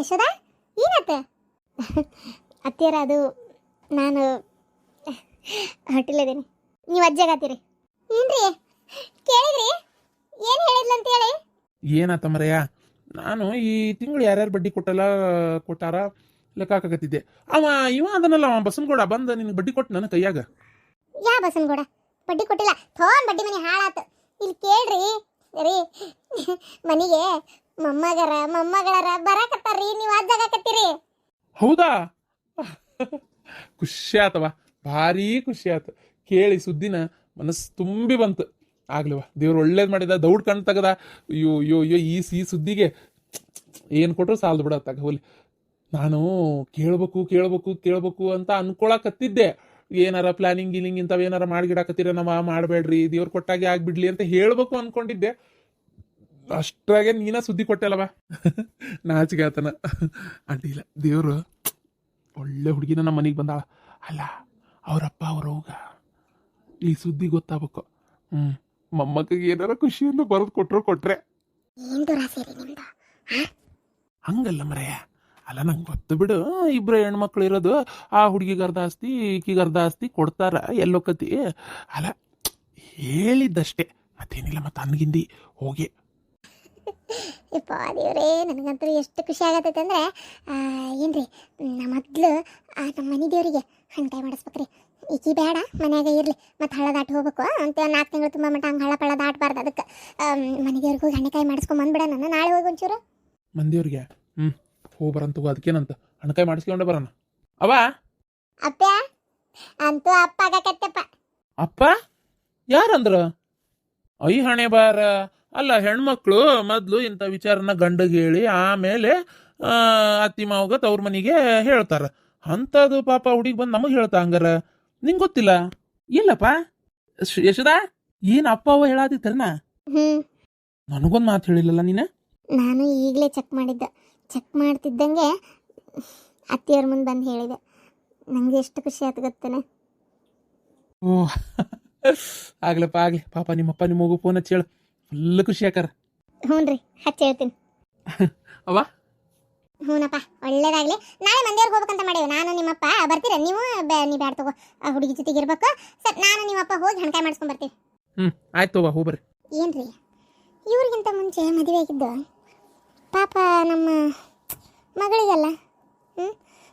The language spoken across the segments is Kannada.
ಯಶೋದಾ ಏನಾತ? ಅತ್ತಿಯರ ಅದು ನಾನು ಹೊಟ್ಟಿಲಿದ್ದೀನಿ. ನೀವು ಅಜ್ಜಾಗತ್ತೀರಿ ಏನ್ರಿ? ಕೇಳಿದ್ರಿ ಏನು ಹೇಳಿದ್ಲಂತೇಳಿ? ಏನಾತ ಮರೆಯ, ನಾನು ಈ ತಿಂಗಳು ಯಾರ್ಯಾರು ಬಡ್ಡಿ ಕೊಟ್ಟಾರ ಲೆಕ್ಕ ಹಾಕಕತ್ತಿದ್ದೆ. ಇವ ಅದನ್ನಲ್ಲ, ಅವ ಬಸನಗೌಡ ಬಂದ ನಿನಗೆ ಬಡ್ಡಿ ಕೊಟ್ಟು ನನ್ನ ಕೈಯಾಗ. ಯಾ ಬಸನಗೌಡ ಬಡ್ಡಿ ಕೊಟ್ಟಿಲ್ಲ? ಥೋನ್ ಬಡ್ಡಿ ಮನೆ ಹಾಳಾತು. ಇಲ್ಲಿ ಕೇಳ್ರಿ ರೀ, ಮನೆಗೆ ಮೊಮ್ಮಗಳರ ಬರಾಕತ್ತಾರ್ರಿ, ನೀವು ಅಜ್ಜಾಗತ್ತೀರಿ. ಹೌದಾ? ಖುಷಿ ಆತವ, ಭಾರಿ ಖುಷಿ ಆತು ಕೇಳಿ. ಸುದ್ದಿನ ಮನಸ್ಸು ತುಂಬಿ ಬಂತು. ಆಗ್ಲಿವ, ದೇವ್ರು ಒಳ್ಳೇದು ಮಾಡಿದ, ದೌಡ್ ಕಣ್ ತೆಗದ. ಅಯ್ಯೋ ಅಯ್ಯೋ ಅಯ್ಯೋ, ಈ ಸುದ್ದಿಗೆ ಏನು ಕೊಟ್ಟರು ಸಾಲದು ಬಿಡತ್ತಾಗ ಹೋಲಿ. ನಾನು ಕೇಳ್ಬೇಕು ಅಂತ ಅನ್ಕೊಳಕತ್ತಿದ್ದೆ. ಏನಾರ ಪ್ಲಾನಿಂಗ್ ಗೀಲಿಂಗ್ ಇಂಥವು ಏನಾರ ಮಾಡಿಗಿಡಾಕತ್ತೀರ ನಮ್ಮ ಮಾಡಬೇಡ್ರಿ, ದೇವ್ರು ಕೊಟ್ಟಾಗೆ ಆಗ್ಬಿಡ್ಲಿ ಅಂತ ಹೇಳ್ಬೇಕು ಅನ್ಕೊಂಡಿದ್ದೆ. ಅಷ್ಟ್ರಾಗೆ ನೀನ ಸುದ್ದಿ ಕೊಟ್ಟೆಲ್ಲವ. ನಾಚಿಗೆ ಆತನ. ಅಡ್ಡಿಲ್ಲ, ದೇವ್ರು ಒಳ್ಳೆ ಹುಡುಗಿನ ನಮ್ಮ ಮನೆಗೆ ಬಂದಾಳ. ಅಲ್ಲ, ಅವರಪ್ಪ ಅವ್ರವ್ಗ ಈ ಸುದ್ದಿ ಗೊತ್ತಾಗಬೇಕು. ಮೊಮ್ಮಕ್ಕಿಗೆ ಏನಾರ ಖುಷಿಯನ್ನು ಬರೆದು ಕೊಟ್ರೆ ಹಂಗಲ್ಲ ಮರೆಯ. ಅಲ್ಲ, ನಂಗೆ ಗೊತ್ತು ಬಿಡು, ಇಬ್ಬರು ಹೆಣ್ಮಕ್ಳು ಇರೋದು. ಆ ಹುಡುಗಿಗೆ ಅರ್ಧ ಆಸ್ತಿ, ಈಕಿಗೆ ಅರ್ಧ ಆಸ್ತಿ ಕೊಡ್ತಾರ, ಎಲ್ಲೊಕ್ಕತಿ. ಅಲ್ಲ, ಹೇಳಿದ್ದಷ್ಟೇ, ಮತ್ತೇನಿಲ್ಲ. ಮತ್ತೆ ಅನ್ಗಿಂದಿ ಹೋಗಿ. ಯಪ್ಪ ದೇವ್ರೇ, ನನಗಂತೂ ಎಷ್ಟು ಖುಷಿ ಆಗತ್ತೈತೆ ಅಂದರೆ ಏನ್ರಿ, ಮೊದಲು ನಮ್ಮ ಮನೆ ದೇವರಿಗೆ ಹಣ್ಕಾಯಿ ಮಾಡಿಸ್ಬೇಕ್ರಿ. ಈಕಿ ಬೇಡ, ಮನ್ಯಾಗ ಇರಲಿ, ಮತ್ತು ಹಳ್ಳ ದಾಟಿ ಹೋಗ್ಬೇಕು ಅಂತ 4 ತಿಂಗಳು ತುಂಬ ಮಟ್ಟ ಹಂಗೆ ಹಳ್ಳ ಪಳ್ಳ ದಾಟಬಾರ್ದು. ಅದಕ್ಕೆ ಮನೆ ದೇವ್ರಿಗೆ ಹೋಗಿ ಹಣ್ಣಕಾಯಿ ಮಾಡಿಸ್ಕೊಂಡ್ ಬಂದ್ಬಿಡ. ನಾನು ನಾಳೆ ಹೋಗಿ ಒಂಚೂರು ಮಂದಿಯವ್ರಿಗೆ ಹೋಗಿ ಬರಂತ. ಅದಕ್ಕೇನಂತ, ಹಣ್ಣಕಾಯಿ ಮಾಡಿಸ್ಕೊಂಡೆ ಬರೋಣ. ಅವ ಅಪ್ಪ ಅಂತೂ ಅಪ್ಪ ಆಗಕತ್ತಪ್ಪ. ಅಪ್ಪ ಯಾರಂದ್ರ? ಐ ಹಣೆ ಬಾರ. ಅಲ್ಲ, ಹೆಣ್ಮಕ್ಳು ಮೊದಲು ಇಂಥ ವಿಚಾರನ ಗಂಡಗೆ ಹೇಳಿ ಆಮೇಲೆ ಅತ್ತಿ ಮಾವಗ ತವ್ರ ಮನೆಗೆ ಹೇಳ್ತಾರ. ಅಂಥದ್ದು ಪಾಪ ಹುಡುಗಿ ಬಂದು ನಮಗೆ ಹೇಳ್ತಾ ಹಂಗಾರ? ನಿಂಗೆ ಗೊತ್ತಿಲ್ಲ? ಇಲ್ಲಪ್ಪ ಯಶೋದಾ, ಏನು ಅಪ್ಪ ಅವ ಹೇಳಾದಿತ್ತರ್ನ? ನನಗೊಂದು ಮಾತು ಹೇಳಿಲ್ಲಲ್ಲ ನೀನು? ನಾನು ಈಗಲೇ ಚೆಕ್ ಮಾಡ್ತಿದ್ದಂಗೆ ಅತ್ತಿಯವ್ರ ಮುಂದೆ ಬಂದು ಹೇಳಿದೆ. ನನಗೆ ಎಷ್ಟು ಖುಷಿ ಆಯ್ತು ಗೊತ್ತೇನೆ. ಓ, ಆಗ್ಲಪ್ಪ ಆಗ್ಲಿ. ಪಾಪ ನಿಮ್ಮಪ್ಪ ನಿಮ್ಮಗೂ ಫೋನ್ ಹಚ್ಚಿ ಹೇಳು, ಫುಲ್ ಖುಷಿ ಆಕಾರ. ಹ್ಞೂ ರೀ, ಹಚ್ಚಿ ಹೇಳ್ತೀನಿ. ಅವ ಹ್ಞೂನಪ್ಪ, ಒಳ್ಳೇದಾಗಲಿ. ನಾಳೆ ಮಂದಿಯವ್ರಿಗೆ ಹೋಗ್ಬೇಕಂತ ಮಾಡೀವಿ. ನಾನು ನಿಮ್ಮಪ್ಪ ಬರ್ತೀರ? ನೀವು ನೀ ಬ್ಯಾಡ ತಗೋ, ಆ ಹುಡುಗಿ ಜೊತೆಗೆ ಇರ್ಬೇಕು. ಸರ್, ನಾನು ನಿಮ್ಮಪ್ಪ ಹೋಗಿ ಹಣ್ಕಾಯಿ ಮಾಡಿಸ್ಕೊಂಡ್ ಬರ್ತೀವಿ. ಆಯ್ತು ತಗೋ, ಹೋಗ್ಬರ್ರಿ. ಏನ್ರಿ, ಇವ್ರಿಗಿಂತ ಮುಂಚೆ ಮದುವೆ ಆಗಿದ್ದು ಪಾಪ ನಮ್ಮ ಮಗಳಿಗೆಲ್ಲ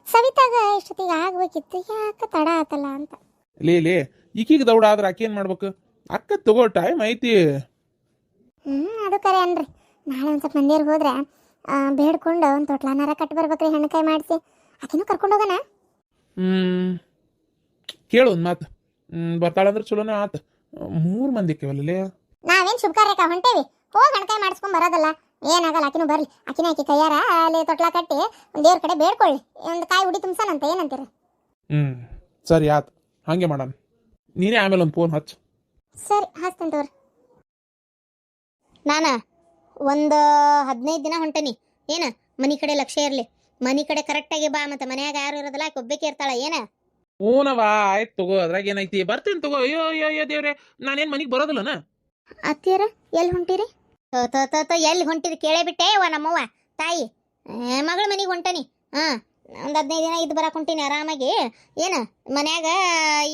ಸವಿತಾಗ ಇಷ್ಟೊತ್ತಿಗೆ ಆಗ್ಬೇಕಿತ್ತು, ಯಾಕೆ ತಡ ಆತಲ್ಲ ಅಂತ. ಲೇ ಈಕೀಗ ದೌಡ ಆದ್ರೆ ಆಕೆ ಏನು ಮಾಡ್ಬೇಕು? ಅಕ್ಕ ತಗೋ, ಟೈಮ್ ಐತಿ. ಅದು ಕರೆ ಅನ್ರಿ. ನಾಳೆ ಒಂದು ಸ್ವಲ್ಪ ಮಂದಿಯವ್ರಿಗೆ ಹೋದ್ರೆ ಬೇಡ್ಕೊಂಡು ಒಂದು ತೊಟ್ಲನಾರ ಕಟ್ಟಿ ಬರ್ಬೇಕ್ರಿ, ಹಣ್ಣಕಾಯಿ ಮಾಡಿಸಿ. ಆಕಿನೂ ಕರ್ಕೊಂಡು ಹೋಗೋಣ. ಕೇಳು ಒಂದು ಮಾತು, ಬರ್ತಾಳಂದ್ರೆ ಚಲೋನೇ ಆತ. 3 ಮಂದಿ ಕೇವಲ್ಲೇ. ನಾವೇನು ಶುಭ ಕಾರ್ಯಕ್ಕೆ ಹೊಂಟೇವಿ, ಹೋಗಿ ಹಣ್ಣಕಾಯಿ ಮಾಡಿಸ್ಕೊಂಡ್ ಬರೋದಲ್ಲ, ಏನಾಗಲ್ಲ. ಆಕಿನೂ ಬರ್ಲಿ, ಆಕಿ ಕೈಯಾರ ಅಲ್ಲಿ ತೊಟ್ಲ ಕಟ್ಟಿ ಒಂದು ದೇವ್ರ ಕಡೆ ಬೇಡ್ಕೊಳ್ಳಿ, ಒಂದು ಕಾಯಿ ಉಡಿ ತುಂಬ್ಸನಂತ. ಏನಂತೀರಿ? ಸರಿ ಆತು, ಹಾಗೆ ಮಾಡೋಣ. ನೀನೇ ಆಮೇಲೆ ಒಂದು ಫೋನ್ ಹಚ್ಚು. ಸರಿ, ಹಚ್ತೇನೆ ತಗೋರಿ. ನಾನು ಒಂದು 15 ದಿನ ಹೊಂಟೇನಿ. ಏನ ಮನೆ ಕಡೆ ಲಕ್ಷ್ಯ ಇರಲಿ, ಮನೆ ಕಡೆ ಕರೆಕ್ಟಾಗಿ ಬಾ. ಮತ್ತೆ ಮನ್ಯಾಗ ಯಾರು ಇರೋದಲ್ಲ, ಒಬ್ಬಕ್ಕೆ ಇರ್ತಾಳ. ಏನ ಹೂನವಾ, ಆಯ್ತು ತಗೋ, ಅದ್ರಾಗ ಏನೈತಿ, ಬರ್ತೀನಿ ತಗೋ. ಅಯ್ಯೋ ಅಯ್ಯೋ ಅಯ್ಯೋ ದೇವ್ರೆ, ನಾನೇನು ಮನೆಗೆ ಬರೋದಿಲ್ಲನ? ಅತ್ತಿಯರ ಎಲ್ಲಿ ಹೊಂಟಿರಿ? ಎಲ್ಲಿ ಹೊಂಟಿರಿ ಕೇಳೇ ಬಿಟ್ಟೆ ನಮ್ಮವ್ವ ತಾಯಿ. ಮಗಳ ಮನೆಗೆ ಹೊಂಟನಿ. ಒಂದು 15 ದಿನ ಇದ್ದು ಬರಕ್ಕೆ ಹೊಂಟೀನಿ ಆರಾಮಾಗಿ. ಏನು ಮನ್ಯಾಗ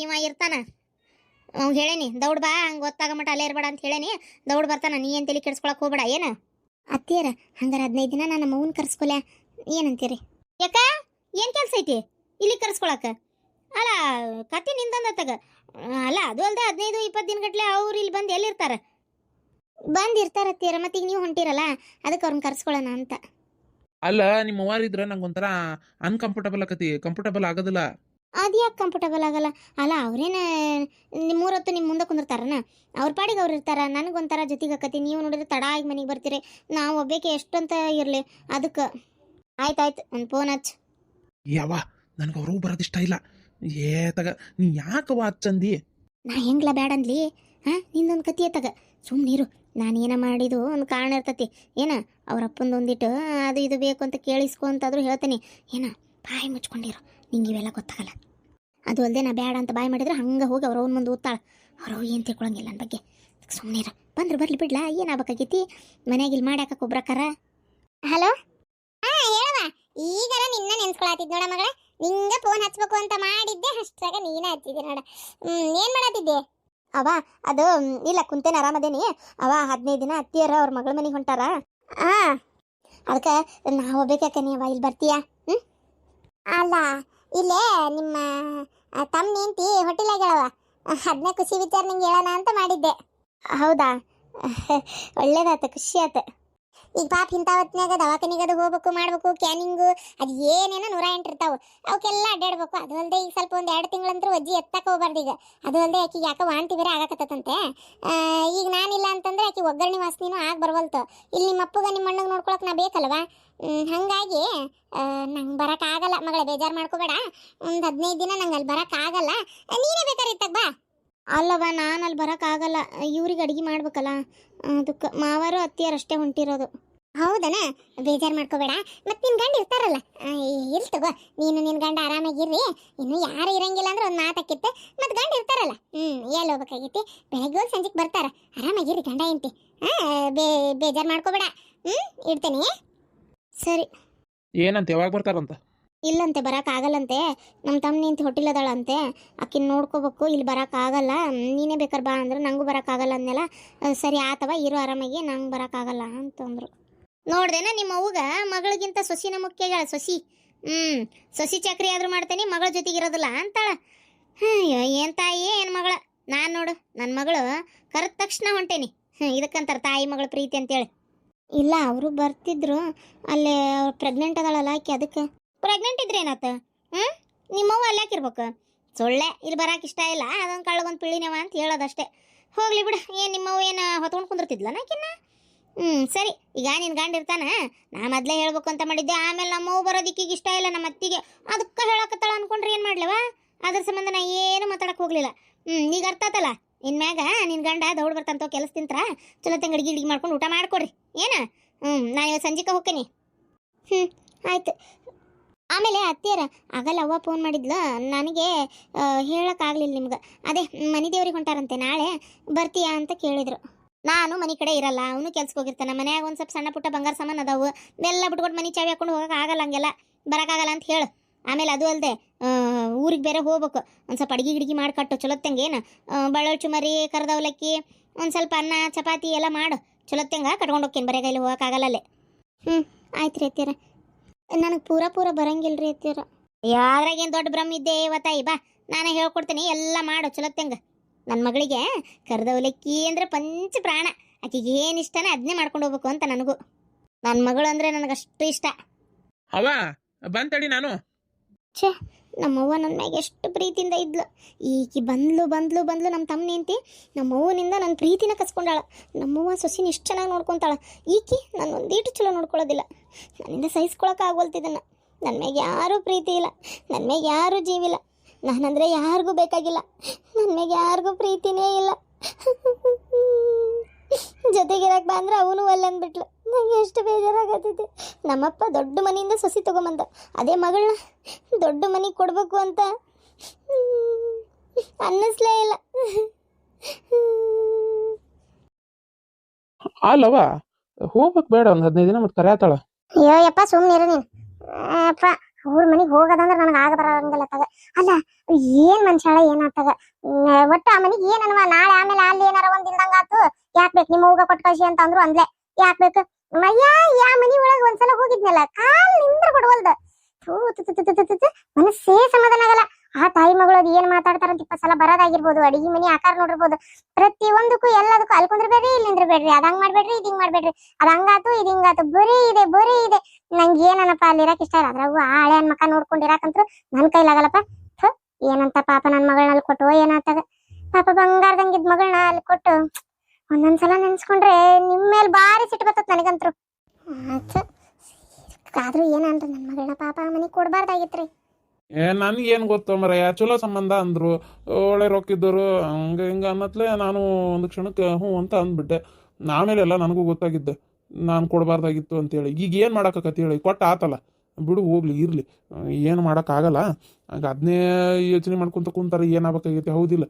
ಇವ ಇರ್ತಾನ, ಅವ್ನು ಹೇಳೇನಿ ದೌಡ್ ಬಾ, ಹಂಗೆ ಗೊತ್ತಾಗ ಮಟ್ಟ ಅಲ್ಲೇ ಇರಬೇಡ ಅಂತ ಹೇಳೇನಿ. ದೌಡ್ ಬರ್ತಾನ, ನೀ ಏನು ತಲೆ ಕೆಡ್ಸ್ಕೊಳಕ್ಕೆ ಹೋಗ್ಬೇಡ. ಏನ ಅತ್ತಿಯರ ಹಂಗಾರೆ 15 ದಿನ ನಾನು ಮೌನ್ ಕರ್ಸ್ಕೊಲ್ಲ, ಏನಂತೀರಿ? ಯಾಕ, ಏನು ಕೆಲಸ ಐತಿ ಇಲ್ಲಿ ಕರ್ಸ್ಕೊಳಕ್ಕೆ? ಅಲ್ಲ, ಕತ್ತಿ ನಿಂದಂದತ್ತಾಗ. ಅಲ್ಲ, ಅದು ಅಲ್ಲದೆ 15-20 ದಿನ ಗಟ್ಲೆ ಅವ್ರು ಇಲ್ಲಿ ಬಂದು ಎಲ್ಲಿರ್ತಾರೆ? ಬಂದಿರ್ತಾರತ್ತೀರ. ಮತ್ತೆ ಈಗ ನೀವು ಹೊಂಟಿರಲ್ಲ, ಅದಕ್ಕೆ ಅವ್ರನ್ನ ಕರ್ಸ್ಕೊಳ್ಳೋಣ ಅಂತ. ಅಲ್ಲ, ನಿಮ್ಮ ಅವ್ವಾರಿದ್ರೆ ನಂಗೆ ಒಂಥರ ಅನ್ಕಂಫರ್ಟಬಲ್ ಆಕತಿ, ಕಂಫರ್ಟಬಲ್ ಆಗೋದಿಲ್ಲ. ಅದು ಯಾಕೆ ಕಂಫರ್ಟಬಲ್ ಆಗಲ್ಲ? ಅಲ್ಲ, ಅವ್ರೇನ ನಿಮ್ಮೂರತ್ತು ನಿಮ್ಮ ಮುಂದೆ ಕುಂದಿರ್ತಾರನ? ಅವ್ರ ಪಾಡಿಗೆ ಅವ್ರು ಇರ್ತಾರ. ನನಗೊಂಥರ ಜೊತೆಗೆ ಆಕತಿ. ನೀವು ನೋಡಿದ್ರೆ ತಡ ಆಗಿ ಮನೆಗೆ ಬರ್ತೀರಿ, ನಾವು ಒಬ್ಬೇಕೆ ಎಷ್ಟಂತ ಇರಲಿ. ಅದಕ್ಕೆ ಆಯ್ತಾಯ್ತು, ಒಂದು ಫೋನ್ ಹಚ್ಚು. ಯಾವ ನನಗೆ ಅವ್ರು ಬರೋದಿಷ್ಟ ಇಲ್ಲ. ತಗ ನೀ ಯಾಕವ ಹಚ್ಚಂದಿ? ನಾ ಹೆಂಗ್ಲ ಬ್ಯಾಡಂದ್ಲಿ? ನಿಂದೊಂದು ಕತಿ ತಗ, ಸುಮ್ಮನಿರು. ನಾನೇನ ಮಾಡಿದ್ದು ಒಂದು ಕಾರಣ ಇರ್ತತಿ. ಏನ ಅವ್ರ ಅಪ್ಪಂದು ಒಂದಿಟ್ಟು ಅದು ಇದು ಬೇಕು ಅಂತ ಕೇಳಿಸ್ಕೊ ಅಂತಾದರೂ ಹೇಳ್ತೀನಿ. ಏನ ಬಾಯಿ ಮುಚ್ಕೊಂಡಿರು, ನಿಂಗೆ ಇವೆಲ್ಲ ಗೊತ್ತಾಗಲ್ಲ. ಅದು ಅಲ್ಲದೆ ನಾ ಬೇಡ ಅಂತ ಬಾಯಿ ಮಾಡಿದ್ರೆ ಹಂಗೆ ಹೋಗಿ ಅವ್ರವ್ನ ಮುಂದೆ ಓದ್ತಾಳೆ. ಅವ್ರವ್ ಏನು ತಿಳ್ಕೊಳಂಗಿಲ್ಲ ನನ್ನ ಬಗ್ಗೆ. ಸುಮ್ಮನಿರು, ಬಂದ್ರೆ ಬರ್ಲಿ ಬಿಡ್ಲಾ, ಏನಾಗಬೇಕಾಗೈತಿ? ಮನ್ಯಾಗ ಇಲ್ಲಿ ಮಾಡ್ಯಾಕ ಒಬ್ರಕ್ಕಾರ. ಹಲೋ, ಹೇಳವ. ಈಗರ ನಿನ್ನ ನೆನ್ಸ್ಕೊಳತಿದ್ ನೋಡ ಮಗಳ. ನಿಂಗ ಫೋನ್ ಹಚ್ಬೇಕು ಅಂತ ಮಾಡಿದ್ದೆ, ಅಷ್ಟ್ರಾಗ ನೀನ ಹಚ್ಚಿದ್ದೆ ನೋಡ. ಏನ್ ಮಾಡತ್ತಿದ್ದೆ? ಅವ ಅದು ಇಲ್ಲ ಕುಂತೇನೆ, ಆರಾಮದೇನಿ. ಅವ 15 ದಿನ ಅತ್ತಿಯರ ಅವ್ರ ಮಗಳ ಮನೆಗೆ ಹೊಂಟಾರ. ಆ ಅದಕ್ಕೆ ನಾ ಹೋಗ್ಬೇಕಕ್ಕ, ನೀವ ಇಲ್ಲಿ ಬರ್ತೀಯಾ? ಅಲ್ಲ, ಇಲ್ಲೇ ನಿಮ್ಮ ತಮ್ಮ ನಿಂತಿ ಹೋಟೆಲಾಗ್ಯಾಳವ, ಅದನ್ನ ಖುಷಿ ವಿಚಾರ ನಿಂಗೆ ಹೇಳೋಣ ಅಂತ ಮಾಡಿದ್ದೆ. ಹೌದಾ? ಒಳ್ಳೇದಾತ, ಖುಷಿ ಆತ. ಈಗ ಪಾಪ ಇಂಥ ಹೊತ್ನ್ಯಾಗ ದವಾಖಾನಿಗೆ ಅದು ಹೋಗ್ಬೇಕು, ಮಾಡ್ಬೇಕು, ಕ್ಯಾನಿಂಗು ಅದು ಏನೇನೋ 108 ಇರ್ತಾವ, ಅವಕ್ಕೆಲ್ಲ ಅಡ್ಡಾಡ್ಬೇಕು. ಅದು ಅಲ್ಲದೆ ಈಗ ಸ್ವಲ್ಪ ಒಂದು 2 ತಿಂಗಳಂತರೂ ಅಜ್ಜಿ ಎತ್ತಕ್ಕೆ ಹೋಗ್ಬಾರ್ದು. ಈಗ ಅದು ಅಲ್ಲದೆ ಆಕಿಗೆ ಯಾಕೆ ವಾಂತಿ ಬೇರೆ ಆಗಕತ್ತಂತೆ. ಈಗ ನಾನಿಲ್ಲ ಅಂತಂದ್ರೆ ಆಕಿ ಒಗ್ಗರಣೆ ವಾಸನಿನೂ ಆಗಿ ಬರ್ವಲ್ತು. ಇಲ್ಲಿ ನಿಮ್ಮ ಅಪ್ಪಗೆ ನಿಮ್ಮ ಅಣ್ಣಗೆ ನೋಡ್ಕೊಳಕ್ ನಾ ಬೇಕಲ್ವಾ? ಹಾಗಾಗಿ ನಂಗೆ ಬರೋಕ್ಕಾಗಲ್ಲ ಮಗಳೇ, ಬೇಜಾರು ಮಾಡ್ಕೋಬೇಡ. ಒಂದು 15 ದಿನ ನಂಗೆ ಅಲ್ಲಿ ಬರೋಕ್ಕಾಗಲ್ಲ, ನೀನೇ ಬೇಕಾರಿತ್ತಾಗ ಬಾ. ಅಲ್ಲವ, ನಾನು ಅಲ್ಲಿ ಬರೋಕ್ಕಾಗಲ್ಲ, ಇವ್ರಿಗೆ ಅಡುಗೆ ಮಾಡ್ಬೇಕಲ್ಲ, ಅದಕ್ಕೆ ಮಾವರು ಅತ್ತಿಯರಷ್ಟೇ ಹೊಂಟಿರೋದು. ಹೌದನ? ಬೇಜಾರು ಮಾಡ್ಕೋಬೇಡ. ಮತ್ತು ನಿನ್ನ ಗಂಡ ಇರ್ತಾರಲ್ಲ, ಇರ್ಲಿ ತಗೋ, ನೀನು ನಿನ್ನ ಗಂಡ ಆರಾಮಾಗಿರ್ರಿ. ಇನ್ನು ಯಾರು ಇರಂಗಿಲ್ಲ ಅಂದ್ರೆ ಒಂದು ಮಾತಾಕಿತ್ತೆ, ಮತ್ತು ಗಂಡ ಇರ್ತಾರಲ್ಲ, ಎಲ್ಲಿ ಹೋಗ್ಬೇಕಾಗೈತಿ, ಬೆಳಗ್ಗೆ ಹೋಗಿ ಸಂಜೆಗೆ ಬರ್ತಾರ, ಆರಾಮಾಗಿರ್ರಿ ಗಂಡ ಎಂತಿ. ಬೇಜಾರು ಮಾಡ್ಕೋಬೇಡ. ಇಡ್ತೇನೆ. ಸರಿ. ಏನಂತ ಯಾವಾಗ ಬರ್ತಾರಂತ? ಇಲ್ಲಂತೆ, ಬರೋಕ್ಕಾಗಲ್ಲಂತೆ. ನಮ್ಮ ತಮ್ಮ ನಿಂತು ಹೊಟ್ಟಿಲ್ಲದಾಳಂತೆ, ಆಕಿನ ನೋಡ್ಕೋಬೇಕು, ಇಲ್ಲಿ ಬರೋಕ್ಕಾಗಲ್ಲ, ನೀನೇ ಬೇಕಾರೆ ಬಾ ಅಂದ್ರೆ ನಂಗೂ ಬರೋಕ್ಕಾಗಲ್ಲ ಅಂದೆಲ್ಲ. ಸರಿ ಆತವ, ಇರೋ ಆರಾಮಾಗಿ, ನಂಗೆ ಬರೋಕ್ಕಾಗಲ್ಲ ಅಂತಂದ್ರು. ನೋಡ್ದೇನ ನಿಮ್ಮ ಅವ್ಗ ಮಗಳಿಗಿಂತ ಸೊಸಿನ ಮುಖ್ಯ ಆಗ್ಯಾಳ. ಸೊಸಿ ಚಕ್ರಿ ಆದ್ರೂ ಮಾಡ್ತೇನೆ, ಮಗಳ ಜೊತೆಗಿರೋದಿಲ್ಲ ಅಂತಾಳ. ಏನು ತಾಯಿ ಏನು ಮಗಳ. ನಾನು ನೋಡು, ನನ್ನ ಮಗಳು ಕರೆದ ತಕ್ಷಣ ಹೊಂಟೇನಿ. ಇದಕ್ಕಂತಾರೆ ತಾಯಿ ಮಗಳ ಪ್ರೀತಿ ಅಂತೇಳಿ. ಇಲ್ಲ, ಅವರು ಬರ್ತಿದ್ರು, ಅಲ್ಲೇ ಅವ್ರು ಪ್ರೆಗ್ನೆಂಟ್ ಅದಾಳಲ್ಲ ಆಕೆ, ಅದಕ್ಕೆ. ಪ್ರೆಗ್ನೆಂಟ್ ಇದ್ರೆ ಏನಾತ? ನಿಮ್ಮವ್ವ ಅಲ್ಲಿ ಹಾಕಿರ್ಬೇಕು. ಸೊಳ್ಳೆ ಇಲ್ಲಿ ಬರಾಕ ಇಷ್ಟ ಇಲ್ಲ, ಅದೊಂದು ಕಳ್ಳಗೊಂದು ಪಿಳಿನೇವ ಅಂತ ಹೇಳೋದಷ್ಟೇ. ಹೋಗ್ಲಿ ಬಿಡ, ಏನು ನಿಮ್ಮವ್ವ ಏನು ಹೊತ್ಕೊಂಡು ಕುಂದಿರ್ತಿದ್ಲ ನಾಕಿನ್ನ? ಸರಿ. ಈಗ ನಿನ್ನ ಗಂಡ ಇರ್ತಾನ, ನಾ ಮೊದಲೇ ಹೇಳ್ಬೇಕು ಅಂತ ಮಾಡಿದ್ದೆ, ಆಮೇಲೆ ನಮ್ಮವ್ವ ಬರೋದಿಕ್ಕಿಗೆ ಇಷ್ಟ ಇಲ್ಲ ನಮ್ಮ ಅತ್ತಿಗೆ, ಅದಕ್ಕೆ ಹೇಳಕತ್ತಾಳ ಅನ್ಕೊಂಡ್ರೆ ಏನು ಮಾಡ್ಲವ? ಅದ್ರ ಸಂಬಂಧ ನಾ ಏನು ಮಾತಾಡಕ್ಕೆ ಹೋಗ್ಲಿಲ್ಲ. ಈಗ ಅರ್ಥ ಆತಲ್ಲ, ಇನ್ಮ್ಯಾಗ ನಿನ್ನ ಗಂಡ ದೌಡ್ ಬರ್ತಂತ ಕೆಲಸ ತಿಂತ್ರ ಚಲೋ ತಂಗ ಅಡಿಗೆ ಮಾಡ್ಕೊಂಡು ಊಟ ಮಾಡ್ಕೊಡ್ರಿ ಏನು. ನಾನು ಇವತ್ತು ಸಂಜೆಗೆ ಹೋಗ್ತೀನಿ. ಆಯ್ತು. ಆಮೇಲೆ ಅತ್ತಿಯರ ಆಗಲ್ಲ ಅವ್ವ ಫೋನ್ ಮಾಡಿದ್ಲು ನನಗೆ, ಹೇಳೋಕ್ಕಾಗಲಿಲ್ಲ ನಿಮ್ಗೆ. ಅದೇ ಮನೆ ದೇವ್ರಿಗೆ ಹೊಂಟಾರಂತೆ, ನಾಳೆ ಬರ್ತೀಯಾ ಅಂತ ಕೇಳಿದ್ರು. ನಾನು ಮನೆ ಕಡೆ ಇರಲ್ಲ, ಅವನು ಕೆಲ್ಸಕ್ಕೆ ಹೋಗಿರ್ತಾನೆ, ಮನ್ಯಾಗ ಒಂದು ಸ್ವಲ್ಪ ಸಣ್ಣ ಪುಟ್ಟ ಬಂಗಾರ ಸಾಮಾನು ಅದಾವು, ಎಲ್ಲ ಬಿಟ್ಕೊಟ್ಟು ಮನೆ ಚಾವಿ ಹಾಕೊಂಡು ಹೋಗೋಕೆ ಆಗಲ್ಲ, ಹಂಗೆಲ್ಲ ಬರೋಕ್ಕಾಗಲ್ಲ ಅಂತ ಹೇಳು. ಆಮೇಲೆ ಅದು ಅಲ್ಲದೆ ಊರಿಗೆ ಬೇರೆ ಹೋಗ್ಬೇಕು, ಒಂದು ಸ್ವಲ್ಪ ಅಡುಗೆ ಗಿಡಿಗೆ ಮಾಡಿ ಕಟ್ಟು ಚಲೋತ್ತಂಗೆ. ಏನು ಬಳ್ಳೊಳ್ಳು ಚುಮರಿ, ಕರ್ದ ಅವಲಕ್ಕಿ, ಒಂದು ಸ್ವಲ್ಪ ಅನ್ನ ಚಪಾತಿ ಎಲ್ಲ ಮಾಡು ಚಲೋತ್ತಂಗೆ, ಕಟ್ಕೊಂಡು ಹೋಗ್ತೇನೆ, ಬರೀ ಕೈಲಿ ಹೋಗೋಕ್ಕಾಗಲ್ಲೇ. ಆಯ್ತು ರೀ ಅತ್ತಿಯರ, ನನಗೆ ಪೂರ ಬರಂಗಿಲ್ಲ ರೀ ಅತ್ತಿಯರ. ಯಾವ್ದ್ರಾಗೇನು ದೊಡ್ಡ ಭ್ರಮ ಇದ್ದೆ ಇವತ್ತಾಯಿ, ಬಾ ನಾನೇ ಹೇಳ್ಕೊಡ್ತೀನಿ, ಎಲ್ಲ ಮಾಡು ಚಲೋತ್ತಂಗೆ. ನನ್ನ ಮಗಳಿಗೆ ಕರ್ದವಲಕ್ಕಿ ಅಂದರೆ ಪಂಚ ಪ್ರಾಣ, ಆಕೆಗೆ ಏನು ಇಷ್ಟನೇ ಅದನ್ನೇ ಮಾಡ್ಕೊಂಡು ಹೋಗ್ಬೇಕು ಅಂತ ನನಗೂ. ನನ್ನ ಮಗಳು ಅಂದರೆ ನನಗಷ್ಟು ಇಷ್ಟ. ಅವ ಬಂತಡಿ ನಾನು. ಛೇ, ನಮ್ಮವ್ವ ನನ್ನ ಮ್ಯಾಗ ಎಷ್ಟು ಪ್ರೀತಿಯಿಂದ ಇದ್ಲು. ಈಕಿ ಬಂದ್ಲು ನಮ್ಮ ತಮ್ಮ ನಿಂತಿ ನಮ್ಮವ್ವನಿಂದ ನನ್ನ ಪ್ರೀತಿನ ಕಸ್ಕೊಂಡಾಳ. ನಮ್ಮವ್ವ ಸೊಸಿನ ಇಷ್ಟು ಚೆನ್ನಾಗಿ ನೋಡ್ಕೊತಾಳ, ಈಕಿ ನಾನು ಒಂದೀಟು ಚಲೋ ನೋಡ್ಕೊಳ್ಳೋದಿಲ್ಲ. ನನ್ನಿಂದ ಸಹಿಸ್ಕೊಳಕ್ಕೆ ಆಗೋಲ್ತಿದ್ದನ್ನು. ನನ್ನ ಮ್ಯಾಗ ಯಾರೂ ಪ್ರೀತಿ ಇಲ್ಲ, ನನ್ನ ಮ್ಯಾಗ ಯಾರೂ ಜೀವಿಲ್ಲ, ನಾನಂದರೆ ಯಾರಿಗೂ ಬೇಕಾಗಿಲ್ಲ, ನನ್ನ ಮ್ಯಾಗ ಯಾರಿಗೂ ಪ್ರೀತಿನೇ ಇಲ್ಲ. ಜೊತೆಗಿರಕ್ಕೆ ಬಂದ್ರೆ ಅವನು ಅಲ್ಲಂದ್ಬಿಟ್ಲು. ನನಗೆ ಎಷ್ಟು ಬೇಜಾರಾಗತ್ತಿದೆ. ನಮ್ಮಪ್ಪ ದೊಡ್ಡ ಮನೆಯಿಂದ ಸೊಸಿ ತೊಗೊಂಬಂದ, ಅದೇ ಮಗಳನ್ನ ದೊಡ್ಡ ಮನೆಗೆ ಕೊಡಬೇಕು ಅಂತ ಅನ್ನಿಸ್ಲೇ ಇಲ್ಲ. ಅಲ್ಲವ ಹೋಗ್ಬೇಕು ಬೇಡ, ಒಂದು 15 ದಿನ ಮತ್ತೆ ಕರೆಯತ್ತಾಳ. ಅಯ್ಯೋ ಯಪ್ಪ, ಸುಮ್ಮನಿರು ನೀನು. ಅಪ್ಪ ಅವ್ರ ಮನೆಗೆ ಹೋಗೋದಂದ್ರೆ ನನಗೆ ಆಗ ಬರಂಗಿಲ್ಲ ತಗ. ಅಲ್ಲ ಏನು ಮನುಷ್ಯಾಳ ಏನಾಗ್ತಗ ಒಟ್ಟು ಆ ಮನೆಗೆ ಏನನ್ವ, ನಾಳೆ ಆಮೇಲೆ ಅಲ್ಲಿ ಏನಾರ ಒಂದು ಇಲ್ದಂಗಾತು, ಯಾಕೆ ಬೇಕು ನಿಮ್ಮ ಹೋಗ ಕೊಟ್ಟು ಕಳ್ಸಿ ಅಂತ ಅಂದ್ರು ಅಂದ್ಲೆ. ಯಾಕೆ ಬೇಕು ಮಯ್ಯ, ಯಾ ಮನೆ ಒಳಗೆ ಒಂದ್ಸಲ ಹೋಗಿದ್ನಲ್ಲ, ಕಾಲ್ ನಿಂದ್ರ ಕೊಡವಲ್ದ. ಮನಸ್ಸೇ ಸಮಾಧಾನ ಆಗಲ್ಲ. ಆ ತಾಯಿ ಮಗಳು ಅದು ಏನ್ ಮಾತಾಡ್ತಾರಂತ 20 ಸಲ ಬರೋದಾಗಿರ್ಬೋದು, ಅಡಿಗೆ ಮನೆ ಆಕಾರ ನೋಡಿರ್ಬೋದು, ಪ್ರತಿಯೊಂದಕ್ಕೂ ಎಲ್ಲದಕ್ಕೂ ಅಲ್ಕೊಂಡ್ರಬೇಡ್ರಿ, ಇಲ್ಲಿಂದ್ರಬೇಡ್ರಿ, ಅದ್ ಹಂಗ್ ಮಾಡ್ಬೇಡ್ರಿ, ಇದ್ ಹಿಂಗ್ ಮಾಡ್ಬೇಡ್ರಿ, ಅದ್ ಹಂಗಾತು ಇದ್ ಹಿಂಗಾತು, ಬರೀ ಇದೆ. ನಂಗೆ ಏನನಪ್ಪ ಅಲ್ಲಿ ಇರಕ್ ಇಷ್ಟ ಇಲ್ಲ. ಅದ್ರಾಗು ಆ ಹಳೆ ಮಕ್ಕ ನೋಡ್ಕೊಂಡಿರಾಕಂತ್ರು ನನ್ ಕೈಲಾಗಲ್ಲಪ್ಪ. ಏನಂತ ಪಾಪ ನನ್ನ ಮಗಳನ್ನ ಅಲ್ಲಿ ಕೊಟ್ಟು ಏನಾಗ್ತದ ಪಾಪ, ಬಂಗಾರದಂಗಿದ್ ಮಗಳನ್ನ ಅಲ್ಲಿ ಕೊಟ್ಟು ಒಂದೊಂದ್ಸಲ ನೆನ್ಸ್ಕೊಂಡ್ರೆ ನಿಮ್ಮ ಮೇಲೆ ಭಾರಿ ಸಿಟ್ಟು ಬರ್ತದ ನನಗಂತ್ರು. ಆದ್ರೂ ಏನನ್ರಿ, ನನ್ನ ಮಗಳನ್ನ ಪಾಪ ಮನೆಗೆ ಕೊಡ್ಬಾರ್ದಾಗಿತ್ರಿ. ನನಗೇನು ಗೊತ್ತು ಮರಯ್ಯ, ಚಲೋ ಸಂಬಂಧ ಅಂದರು, ಒಳ್ಳೆ ರೊಕ್ಕಿದ್ದರು, ಹಂಗೆ ಹಿಂಗೆ ಅನ್ನತ್ಲೆ ನಾನು ಒಂದು ಕ್ಷಣಕ್ಕೆ ಹ್ಞೂ ಅಂತ ಅಂದ್ಬಿಟ್ಟೆ. ಆಮೇಲೆ ಎಲ್ಲ ನನಗೂ ಗೊತ್ತಾಗಿದ್ದೆ ನಾನು ಕೊಡಬಾರ್ದಾಗಿತ್ತು ಅಂತೇಳಿ. ಈಗ ಏನು ಮಾಡೋಕ್ಕತಿ ಹೇಳಿ, ಕೊಟ್ಟು ಆತಲ್ಲ ಬಿಡು, ಹೋಗ್ಲಿ ಇರಲಿ, ಏನು ಮಾಡೋಕ್ಕಾಗಲ್ಲ. ಹಂಗೆ ಅದನ್ನೇ ಯೋಚನೆ ಮಾಡ್ಕೊತ ಕುಂತಾರೆ ಏನಾಗಬೇಕಾಗೈತಿ. ಹೌದಿಲ್ಲ,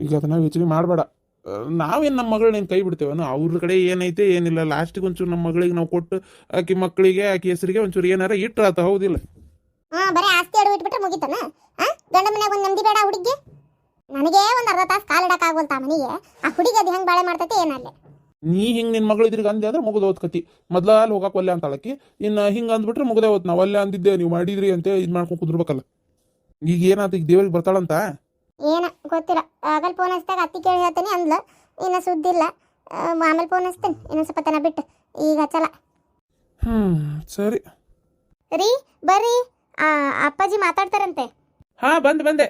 ಈಗ ಅದನ್ನ ಯೋಚನೆ ಮಾಡಬೇಡ. ನಾವೇನು ನಮ್ಮ ಮಗಳನ್ನೇನು ಕೈ ಬಿಡ್ತೇವನು? ಅವ್ರ ಕಡೆ ಏನೈತೆ ಏನಿಲ್ಲ, ಲಾಸ್ಟಿಗೆ ಒಂಚೂರು ನಮ್ಮ ಮಗಳಿಗೆ ನಾವು ಕೊಟ್ಟು ಆಕಿ ಮಕ್ಕಳಿಗೆ ಆಕಿ ಹೆಸರಿಗೆ ಒಂಚೂರು ಏನಾರ ಇಟ್ರಾತ, ಹೌದಿಲ್ಲ? ಬರೀ ಆಸ್ತಿ ಅಡು ಇಟ್ಬಿಟ್ರೆ ಮುಗಿತನ? ಗಂಡ ಮನ್ಯಾಗ ಒಂದು ನೆಮ್ಮದಿ ಬೇಡ ಹುಡುಗಿ? ನನಗೆ ಒಂದು ಅರ್ಧ ತಾಸು ಕಾಲಿಡಕ್ ಆಗೋಲ್ತಾ ಮನೆಗೆ. ಆ ಹುಡುಗಿ ಅದು ಹೆಂಗೆ ಬಾಳೆ ಮಾಡ್ತೈತೆ ಏನಲ್ಲೇ. ನೀ ಹಿಂಗೆ ನಿನ್ನ ಮಗಳು ಇದ್ರಿಗೆ ಅಂದೆ ಅಂದ್ರೆ ಮುಗಿದು ಕತಿ. ಮೊದ್ಲ ಅಲ್ಲಿ ಹೋಗಕ್ಕೆ ಒಲ್ಲೆ ಅಂತಾಳಕಿ, ಇನ್ನು ಹಿಂಗೆ ಅಂದ್ಬಿಟ್ರೆ ಮುಗ್ದೆ ಹೋತ್. ನಾವು ಒಲ್ಲೆ ಅಂದಿದ್ದೆ, ನೀವು ಮಾಡಿದ್ರಿ ಅಂತ ಇದು ಮಾಡ್ಕೊಂಡು ಕುಂದ್ರಬೇಕಲ್ಲ. ಈಗ ಏನಾಯ್ತು, ಈಗ ದೇವ್ರಿಗೆ ಬರ್ತಾಳಂತ? ಏನ ಗೊತ್ತಿಲ್ಲ. ಆಗಲ್ ಫೋನ್ ಹಚ್ಚಿದಾಗ ಅತ್ತಿ ಕೇಳಿ ಹೇಳ್ತೀನಿ ಅಂದ್ಲು. ಇನ್ನು ಸುದ್ದಿ ಇಲ್ಲ. ಆಮೇಲೆ ಫೋನ್ ಹಚ್ತೀನಿ ಇನ್ನೊಂದು ಸ್ವಲ್ಪ ತನ ಬಿಟ್ಟು. ಈಗ ಹಚ್ಚಲ್ಲ. ಸರಿ ರೀ ಬರ್ರಿ, ಅಪ್ಪಾಜಿ ಮಾತಾಡ್ತಾರಂತೆ. ಹಾ ಬಂದೆ